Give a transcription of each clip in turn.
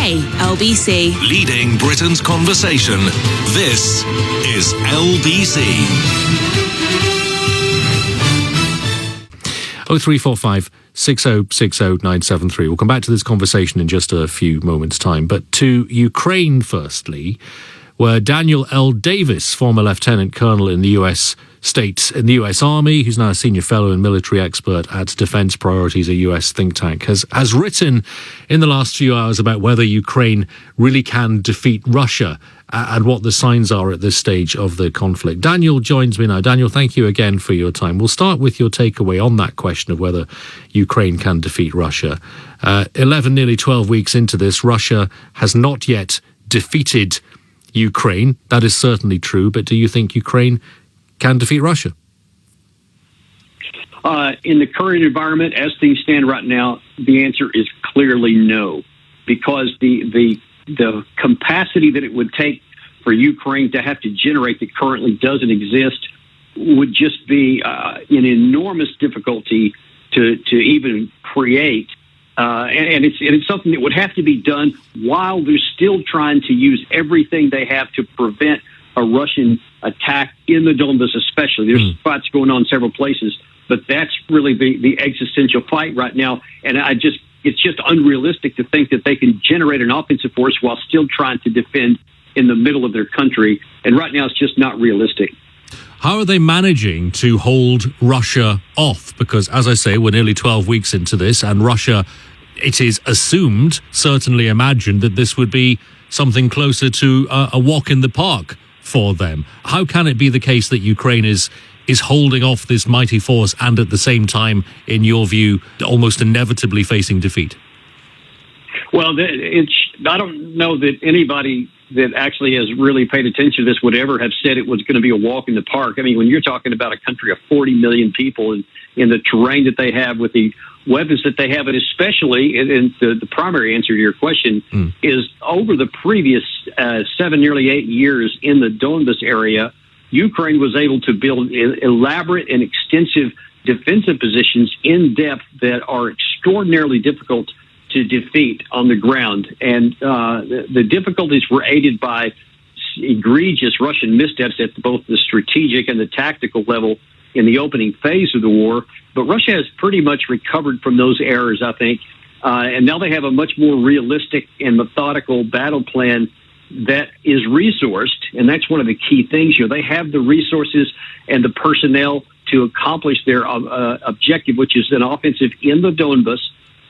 Hey, LBC. Leading Britain's conversation. This is LBC. 0345 6060 973. We'll come back to this conversation in just a few moments' time. But to Ukraine firstly, where Daniel L. Davis, former lieutenant colonel in the U.S. Army, who's now a senior fellow and military expert at Defense Priorities, a U.S. think tank, has written in the last few hours about whether Ukraine really can defeat Russia and what the signs are at this stage of the conflict. Daniel joins me now. Daniel, thank you again for your time. We'll start with your takeaway on that question of whether Ukraine can defeat Russia. 11, nearly 12 weeks into this, Russia has not yet defeated Ukraine. That is certainly true, but do you think Ukraine can defeat Russia? In the current environment, as things stand right now, the answer is clearly no, because the capacity that it would take for Ukraine to have to generate that currently doesn't exist would just be an enormous difficulty to even create. And it's something that would have to be done while they're still trying to use everything they have to prevent a Russian attack in the Donbas especially. There's fights going on in several places, but that's really the existential fight right now. And it's just unrealistic to think that they can generate an offensive force while still trying to defend in the middle of their country. And right now it's just not realistic. How are they managing to hold Russia off? Because, as I say, we're nearly 12 weeks into this, and Russia, it is assumed, certainly imagined, that this would be something closer to a walk in the park for them. How can it be the case that Ukraine is holding off this mighty force and at the same time, in your view, almost inevitably facing defeat? Well, I don't know that anybody that actually has really paid attention to this would ever have said it was going to be a walk in the park. I mean, when you're talking about a country of 40 million people and in the terrain that they have with the weapons that they have, and especially, and the primary answer to your question is over the previous 7, nearly 8 years in the Donbas area, Ukraine was able to build elaborate and extensive defensive positions in depth that are extraordinarily difficult to defeat on the ground. And the difficulties were aided by egregious Russian missteps at both the strategic and the tactical level in the opening phase of the war. But Russia has pretty much recovered from those errors, I think. And now they have a much more realistic and methodical battle plan that is resourced. And that's one of the key things here. They have the resources and the personnel to accomplish their objective, which is an offensive in the Donbas.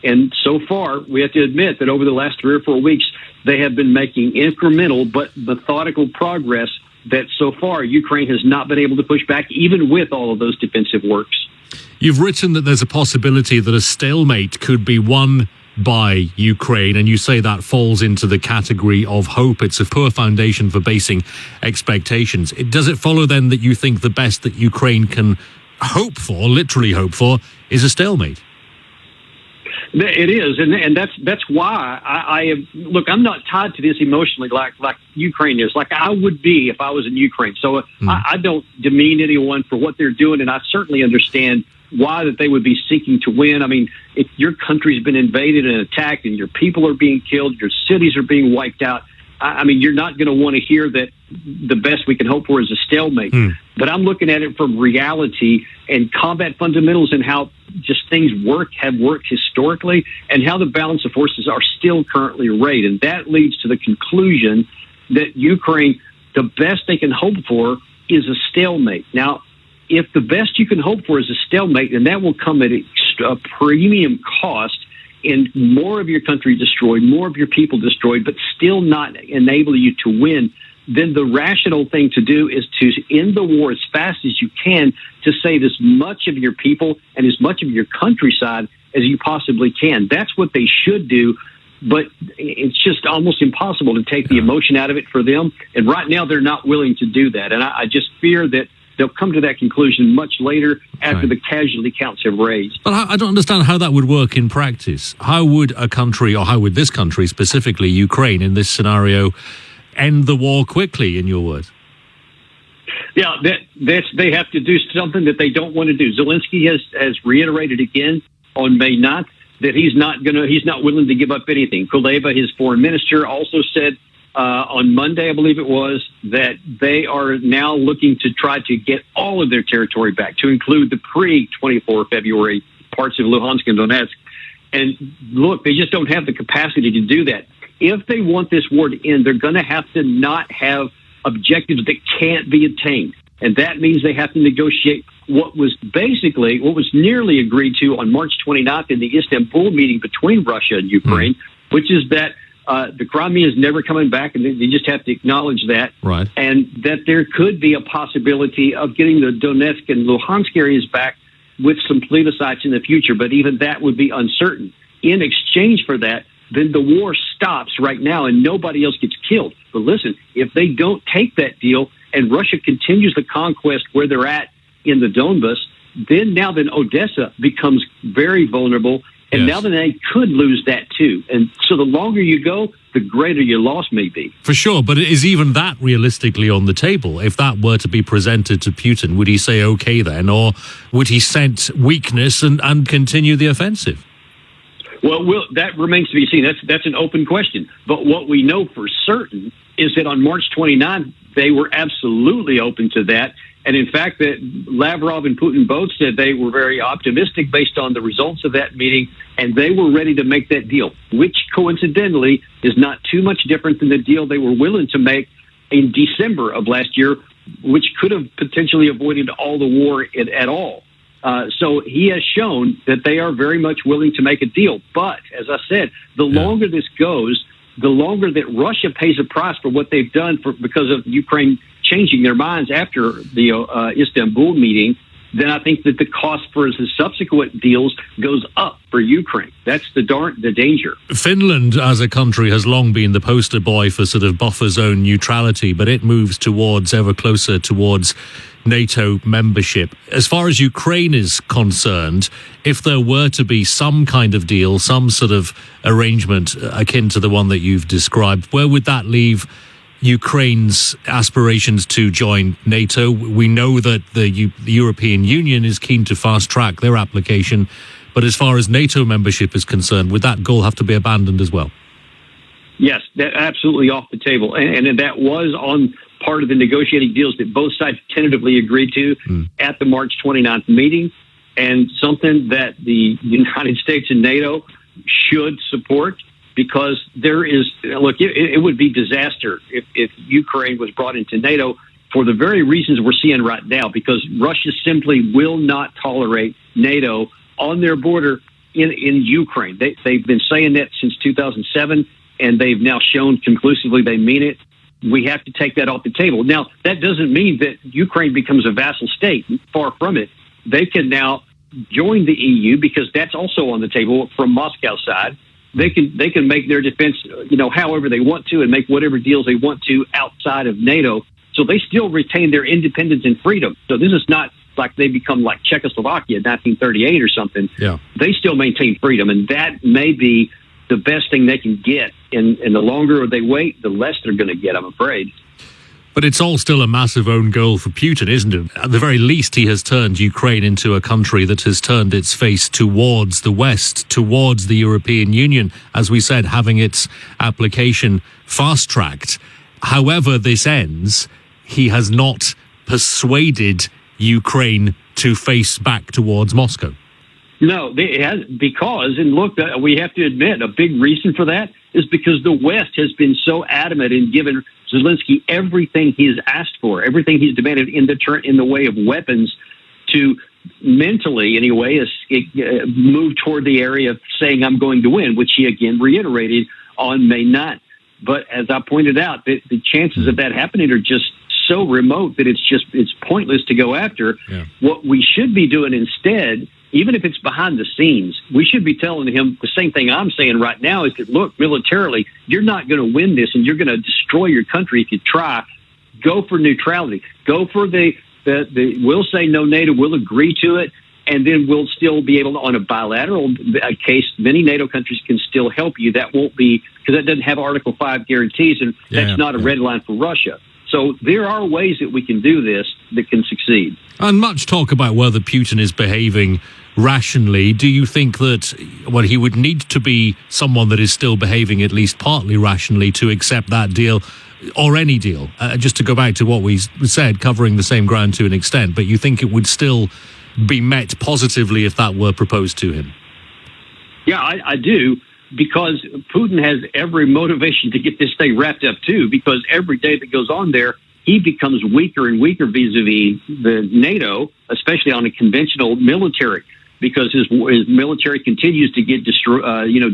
And so far, we have to admit that over the last 3 or 4 weeks, they have been making incremental but methodical progress that so far Ukraine has not been able to push back, even with all of those defensive works. You've written that there's a possibility that a stalemate could be won by Ukraine, and you say that falls into the category of hope. It's a poor foundation for basing expectations. Does it follow then that you think the best that Ukraine can hope for, literally hope for, is a stalemate? It is, and that's why I look. I'm not tied to this emotionally like Ukraine is. Like I would be if I was in Ukraine. So I don't demean anyone for what they're doing, and I certainly understand why that they would be seeking to win. I mean, if your country's been invaded and attacked, and your people are being killed, your cities are being wiped out, I mean, you're not going to want to hear that the best we can hope for is a stalemate. But I'm looking at it from reality and combat fundamentals and how just things have worked historically, and how the balance of forces are still currently arrayed. And that leads to the conclusion that Ukraine, the best they can hope for is a stalemate. Now, if the best you can hope for is a stalemate, then that will come at a premium cost, and more of your country destroyed, more of your people destroyed, but still not enable you to win, then the rational thing to do is to end the war as fast as you can, to save as much of your people and as much of your countryside as you possibly can. That's what they should do, but it's just almost impossible to take the emotion out of it for them. And right now they're not willing to do that. And I just fear that they'll come to that conclusion much later after the casualty counts have raised. But I don't understand how that would work in practice. How would a country, or how would this country, specifically Ukraine, in this scenario, end the war quickly, in your words? Yeah, they have to do something that they don't want to do. Zelensky has reiterated again on May 9th that he's not willing to give up anything. Kuleba, his foreign minister, also said on Monday, I believe it was, that they are now looking to try to get all of their territory back, to include the pre-24 February parts of Luhansk and Donetsk. And look, they just don't have the capacity to do that. If they want this war to end, they're going to have to not have objectives that can't be attained. And that means they have to negotiate what was nearly agreed to on March 29th in the Istanbul meeting between Russia and Ukraine, which is that the Crimea is never coming back, and they just have to acknowledge that. Right. And that there could be a possibility of getting the Donetsk and Luhansk areas back with some plebiscites in the future, but even that would be uncertain. In exchange for that, then the war stops right now and nobody else gets killed. But listen, if they don't take that deal and Russia continues the conquest where they're at in the Donbas, then Odessa becomes very vulnerable, and now then they could lose that too. And so the longer you go, the greater your loss may be. For sure, but is even that realistically on the table? If that were to be presented to Putin, would he say okay then, or would he sense weakness and continue the offensive? Well, that remains to be seen. That's an open question. But what we know for certain is that on March 29th, they were absolutely open to that. And in fact, that Lavrov and Putin both said they were very optimistic based on the results of that meeting, and they were ready to make that deal, which coincidentally is not too much different than the deal they were willing to make in December of last year, which could have potentially avoided all the war at all. So he has shown that they are very much willing to make a deal. But as I said, the longer this goes, the longer that Russia pays a price for what they've done because of Ukraine changing their minds after the Istanbul meeting, then I think that the cost for the subsequent deals goes up for Ukraine. That's the danger. Finland, as a country, has long been the poster boy for sort of buffer zone neutrality, but it moves ever closer towards NATO membership. As far as Ukraine is concerned, if there were to be some kind of deal, some sort of arrangement akin to the one that you've described, where would that leave Ukraine's aspirations to join NATO? We know that the European Union is keen to fast-track their application, but as far as NATO membership is concerned, would that goal have to be abandoned as well? Yes, that's absolutely off the table. And that was on part of the negotiating deals that both sides tentatively agreed to at the March 29th meeting, and something that the United States and NATO should support, because it would be disaster if Ukraine was brought into NATO for the very reasons we're seeing right now, because Russia simply will not tolerate NATO on their border in Ukraine. They've been saying that since 2007, and they've now shown conclusively they mean it. We have to take that off the table. Now, that doesn't mean that Ukraine becomes a vassal state. Far from it. They can now join the EU, because that's also on the table from Moscow's side. They can make their defense, however they want to, and make whatever deals they want to outside of NATO. So they still retain their independence and freedom. So this is not like they become like Czechoslovakia in 1938 or something. Yeah. They still maintain freedom, and that may be the best thing they can get. And the longer they wait, the less they're going to get, I'm afraid. But it's all still a massive own goal for Putin, isn't it? At the very least, he has turned Ukraine into a country that has turned its face towards the West, towards the European Union, as we said, having its application fast-tracked. However this ends, he has not persuaded Ukraine to face back towards Moscow. No, it has, because, and look, we have to admit, a big reason for that is because the West has been so adamant in giving Zelensky everything he's asked for, everything he's demanded in the way of weapons to mentally, anyway, move toward the area of saying, I'm going to win, which he again reiterated on May 9th. But as I pointed out, the chances of that happening are just so remote that it's pointless to go after. Yeah. What we should be doing instead, even if it's behind the scenes, we should be telling him the same thing I'm saying right now, is that, look, militarily, you're not going to win this, and you're going to destroy your country if you try. Go for neutrality. Go for the we'll say no NATO, we'll agree to it, and then we'll still be able to, on a bilateral case, many NATO countries can still help you. That won't be, because that doesn't have Article 5 guarantees, and that's not a red line for Russia. So there are ways that we can do this that can succeed. And much talk about whether Putin is behaving rationally, do you think that, well, he would need to be someone that is still behaving at least partly rationally to accept that deal or any deal? Just to go back to what we said, covering the same ground to an extent, but you think it would still be met positively if that were proposed to him? Yeah, I do, because Putin has every motivation to get this thing wrapped up too, because every day that goes on there, he becomes weaker and weaker vis-a-vis the NATO, especially on a conventional military, because his military continues to get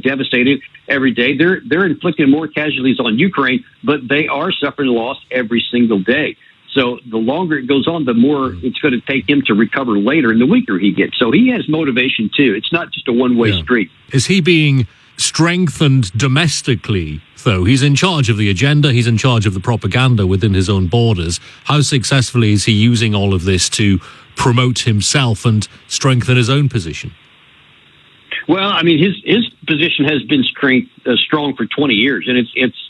devastated every day. They're inflicting more casualties on Ukraine, but they are suffering loss every single day. So the longer it goes on, the more it's going to take him to recover later, and the weaker he gets. So he has motivation too. It's not just a one-way street. Is he being strengthened domestically, though? He's in charge of the agenda. He's in charge of the propaganda within his own borders. How successfully is he using all of this to promote himself and strengthen his own position? Well, I mean, his position has been strong for 20 years, and it's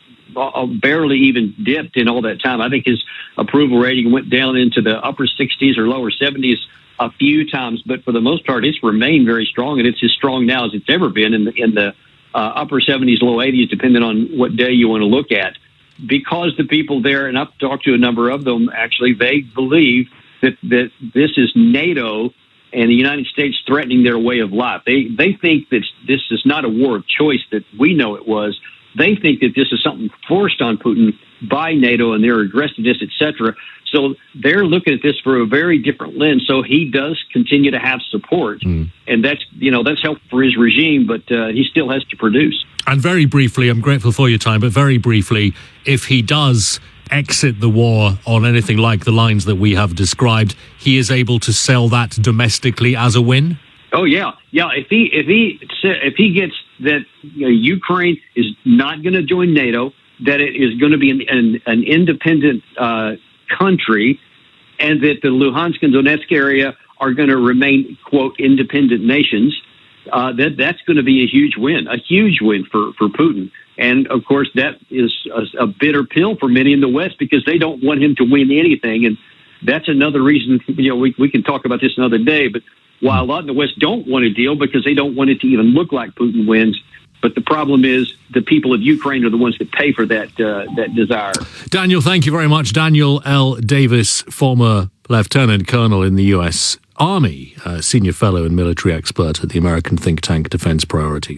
barely even dipped in all that time. I think his approval rating went down into the upper 60s or lower 70s a few times, but for the most part, it's remained very strong, and it's as strong now as it's ever been in the upper 70s, low 80s, depending on what day you want to look at. Because the people there, and I've talked to a number of them, actually, they believe that this is NATO and the United States threatening their way of life. They think that this is not a war of choice that we know it was. They think that this is something forced on Putin by NATO and their aggressiveness, etc. So they're looking at this for a very different lens. So he does continue to have support, and that's helpful for his regime, but he still has to produce. And very briefly, I'm grateful for your time, but very briefly, if he does exit the war on anything like the lines that we have described, he is able to sell that domestically as a win? Oh yeah. If he gets that Ukraine is not going to join NATO, that it is going to be an independent country, and that the Luhansk and Donetsk area are going to remain, quote, independent nations, that's going to be a huge win for Putin. And of course, that is a bitter pill for many in the West, because they don't want him to win anything. And that's another reason, we can talk about this another day, but while a lot in the West don't want a deal because they don't want it to even look like Putin wins. But the problem is the people of Ukraine are the ones that pay for that desire. Daniel, thank you very much. Daniel L. Davis, former Lieutenant Colonel in the U.S. Army, senior fellow and military expert at the American think tank Defense Priorities.